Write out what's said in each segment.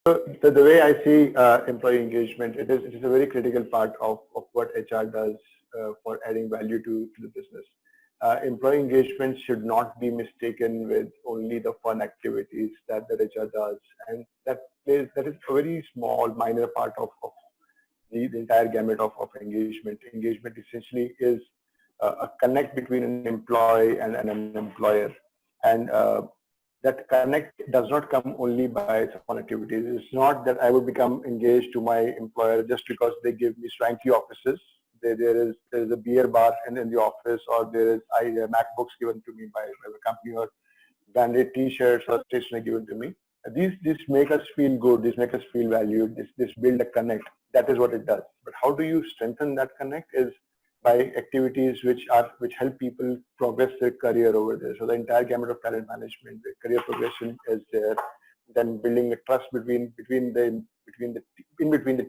So the way I see employee engagement, it is a very critical part of what HR does for adding value to the business. Employee engagement should not be mistaken with only the fun activities that HR does, and that is a very small, minor part of the entire gamut of engagement. Engagement essentially is a connect between an employee and an employer, and that connect does not come only by fun activities. It's not that I would become engaged to my employer just because they give me swanky offices. There is a beer bar in the office, or there is MacBooks given to me by the company, or branded T-shirts or stationery given to me. These make us feel good. These make us feel valued. This build a connect. That is what it does. But how do you strengthen that connect is by activities which help people progress their career over there. So the entire gamut of talent management, the career progression is there. Then building a trust between the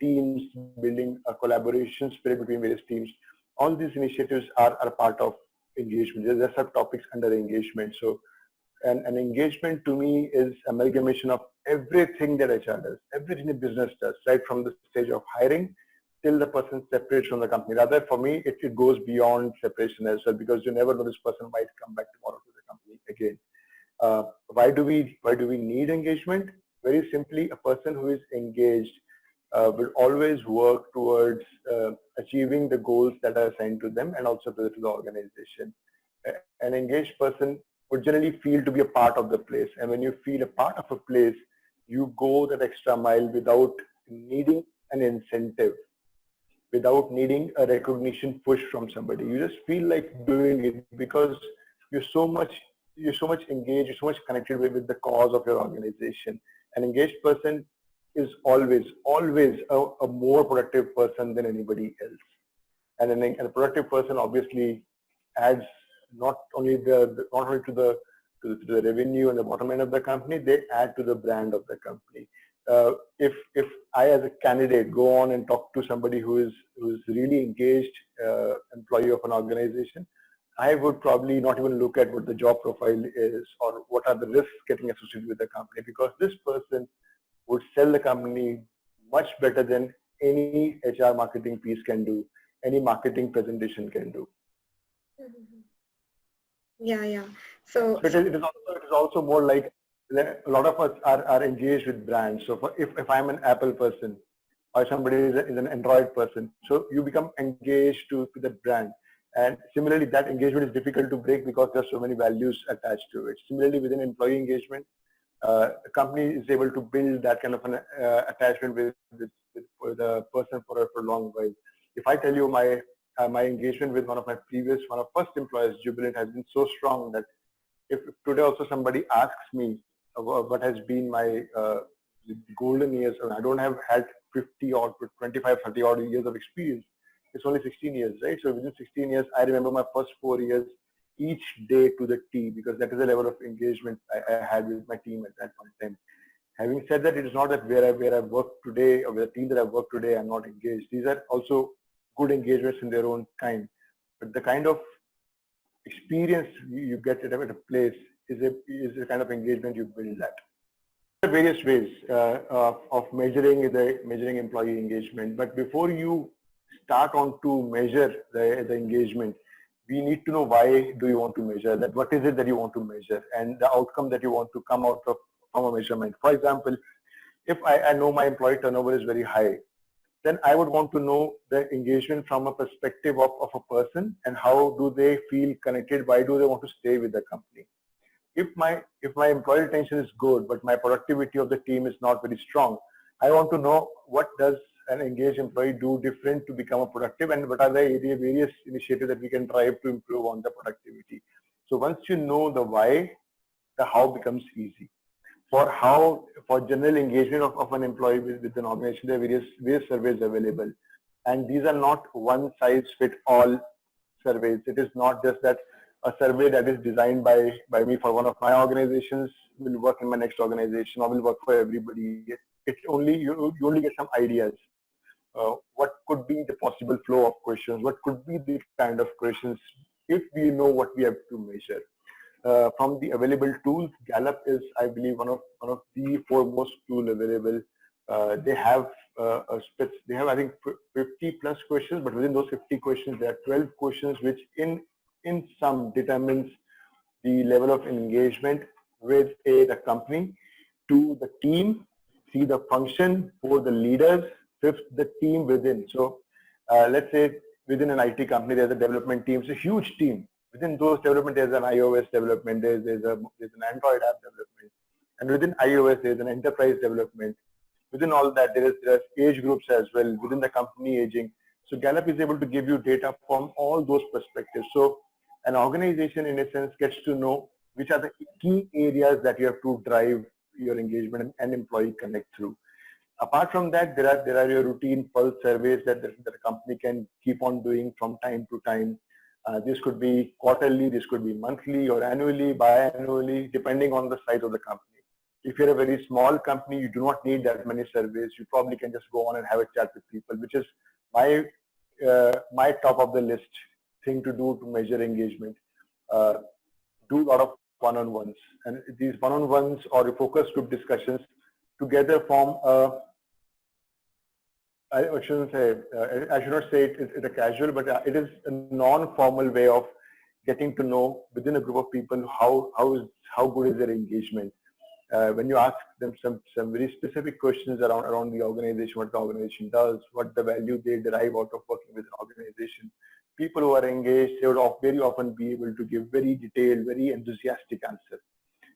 teams, building a collaboration spirit between various teams. All these initiatives are part of engagement. There are subtopics under engagement. So an engagement to me is amalgamation of everything that HR does, everything the business does, right from the stage of hiring till the person separates from the company. Rather, for me, it goes beyond separation as well, because you never know, this person might come back tomorrow to the company again. Why do we need engagement? Very simply, a person who is engaged will always work towards achieving the goals that are assigned to them and also to the organization. An engaged person would generally feel to be a part of the place, and when you feel a part of a place, you go that extra mile without needing an incentive, without needing a recognition push from somebody. You just feel like doing it because you're so much engaged, you're so much connected with the cause of your organization. An engaged person is always a more productive person than anybody else. And a productive person obviously adds not only to the revenue and the bottom line of the company, they add to the brand of the company. If I as a candidate go on and talk to somebody who's really engaged employee of an organization, I would probably not even look at what the job profile is or what are the risks getting associated with the company, because this person would sell the company much better than any HR marketing piece can do, any marketing presentation can do. Yeah. So it is also more like a lot of us are engaged with brands. So if I'm an Apple person or somebody is an Android person, so you become engaged to the brand. And similarly, that engagement is difficult to break because there's so many values attached to it. Similarly, within employee engagement, the company is able to build that kind of an attachment with the person for a long while. If I tell you my engagement with one of first employers, Jubilant, has been so strong that if today also somebody asks me what has been my golden years, and I don't have had 50 or 25, 30 odd years of experience. It's only 16 years, right? So within 16 years, I remember my first 4 years, each day to the T, because that is the level of engagement I had with my team at that point in time. Having said that, it is not that where I work today or with the team that I work today, I'm not engaged. These are also good engagements in their own kind. But the kind of experience you get at a place is a kind of engagement you build that. There are various ways of measuring employee engagement, but before you start on to measure the engagement, we need to know why do you want to measure that, what is it that you want to measure, and the outcome that you want to come out of from a measurement. For example, if I know my employee turnover is very high, then I would want to know the engagement from a perspective of a person and how do they feel connected, why do they want to stay with the company. If my employee retention is good, but my productivity of the team is not very strong, I want to know what does an engaged employee do different to become a productive, and what are the various initiatives that we can drive to improve on the productivity. So once you know the why, the how becomes easy. For general engagement of an employee with an organization, there are various surveys available, and these are not one size fit all surveys. It is not just that a survey that is designed by me for one of my organizations will work in my next organization or will work for everybody. It's only you only get some ideas. What could be the possible flow of questions? What could be the kind of questions if we know what we have to measure? From the available tools, Gallup is, I believe, one of the foremost tools available They have they have, I think, 50 plus questions, but within those 50 questions, there are 12 questions which in sum determines the level of engagement with the company, to the team, see the function, for the leaders, fifth, the team within. So let's say within an IT company, there's a development team. It's a huge team. Within those development, there's an iOS development, there's an Android app development. And within iOS, there's an enterprise development. Within all that, there's age groups as well, within the company aging. So Gallup is able to give you data from all those perspectives. So an organization, in a sense, gets to know which are the key areas that you have to drive your engagement and employee connect through. Apart from that, there are your routine pulse surveys that the company can keep on doing from time to time. This could be quarterly, this could be monthly or annually, biannually, depending on the size of the company. If you're a very small company, you do not need that many surveys. You probably can just go on and have a chat with people, which is my top of the list thing to do to measure engagement. Do a lot of one-on-ones, and these one-on-ones or focus group discussions together form I shouldn't say, I should not say it's a casual, but it is a non-formal way of getting to know within a group of people how good is their engagement. When you ask them some very specific questions around the organization, what the organization does, what the value they derive out of working with an organization, people who are engaged, they would very often be able to give very detailed, very enthusiastic answers.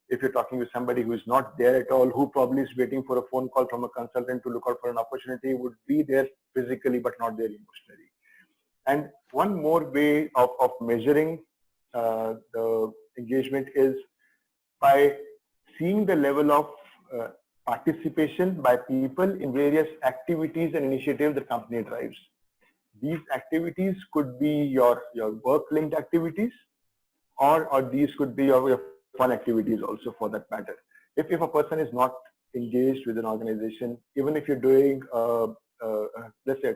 If you're talking with somebody who is not there at all, who probably is waiting for a phone call from a consultant to look out for an opportunity, would be there physically but not there emotionally. And one more way of measuring the engagement is by seeing the level of participation by people in various activities and initiatives the company drives. These activities could be your work-linked activities, or these could be your fun activities also, for that matter. If a person is not engaged with an organization, even if you're doing let's say a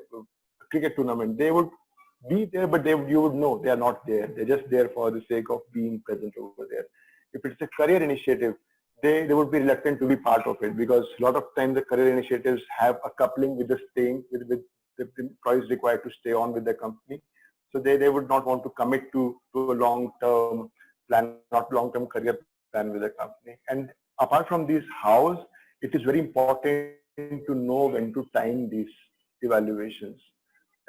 cricket tournament, they would be there, but you would know they are not there. They're just there for the sake of being present over there. If it's a career initiative, they would be reluctant to be part of it, because a lot of times the career initiatives have a coupling with the staying with the employees required to stay on with the company. So they would not want to commit to a long-term plan, not long-term career plan with the company. And apart from these hows, it is very important to know when to time these evaluations.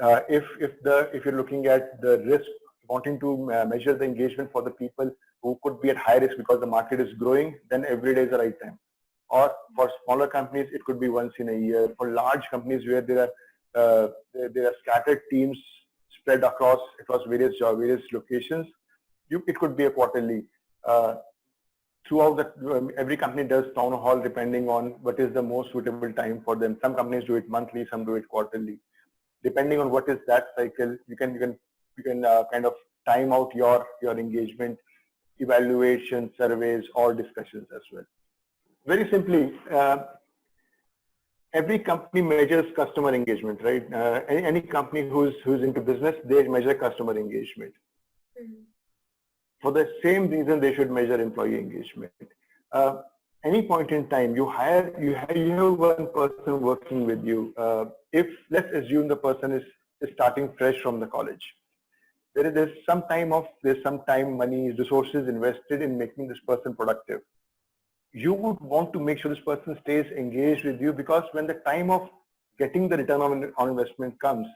If you're looking at the risk, wanting to measure the engagement for the people who could be at high risk because the market is growing, then every day is the right time. Or for smaller companies, it could be once in a year. For large companies where there are scattered teams spread across various locations, it could be a quarterly. Throughout every company does town hall depending on what is the most suitable time for them. Some companies do it monthly, some do it quarterly. Depending on what is that cycle, you can kind of time out your engagement, evaluation, surveys, or discussions as well. Very simply, every company measures customer engagement, right? Any company who's into business, they measure customer engagement. Mm-hmm. For the same reason, they should measure employee engagement. Any point in time, you have one person working with you. If let's assume the person is starting fresh from the college, there's some time, money, resources invested in making this person productive. You would want to make sure this person stays engaged with you, because when the time of getting the return on investment comes,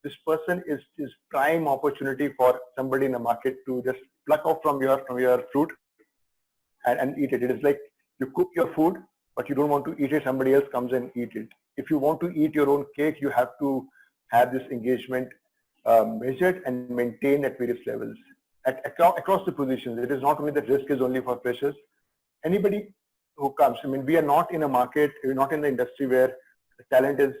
this person is prime opportunity for somebody in the market to just pluck off from your fruit and eat it. It is like you cook your food, but you don't want to eat it. Somebody else comes and eat it. If you want to eat your own cake, you have to have this engagement measured and maintained at various levels across the positions. It is not only that risk is only for freshers. Anybody who comes, I mean, we are not in a market, we're not in the industry where the talent is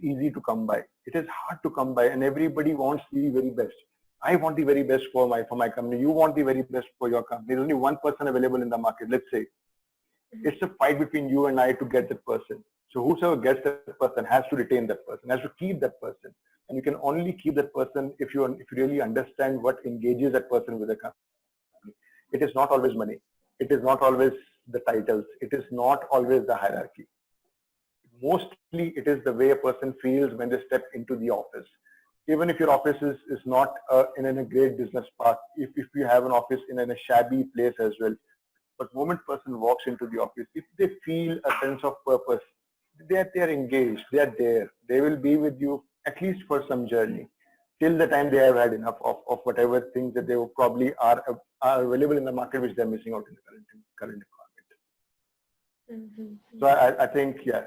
easy to come by. It is hard to come by, and everybody wants the very best. I want the very best for my company. You want the very best for your company. There's only one person available in the market, let's say. It's a fight between you and I to get that person. So whosoever gets that person has to retain that person, has to keep that person. And you can only keep that person if you really understand what engages that person with the company. It is not always money. It is not always the titles. It is not always the hierarchy. mostly it is the way a person feels when they step into the office. Even if your office is not in a great business park, if you have an office in a shabby place as well, but moment person walks into the office, if they feel a sense of purpose, they're engaged, they're there, they will be with you at least for some journey, till the time they have had enough of whatever things that they will probably are available in the market which they're missing out in the current environment. Mhm. So I think, yeah,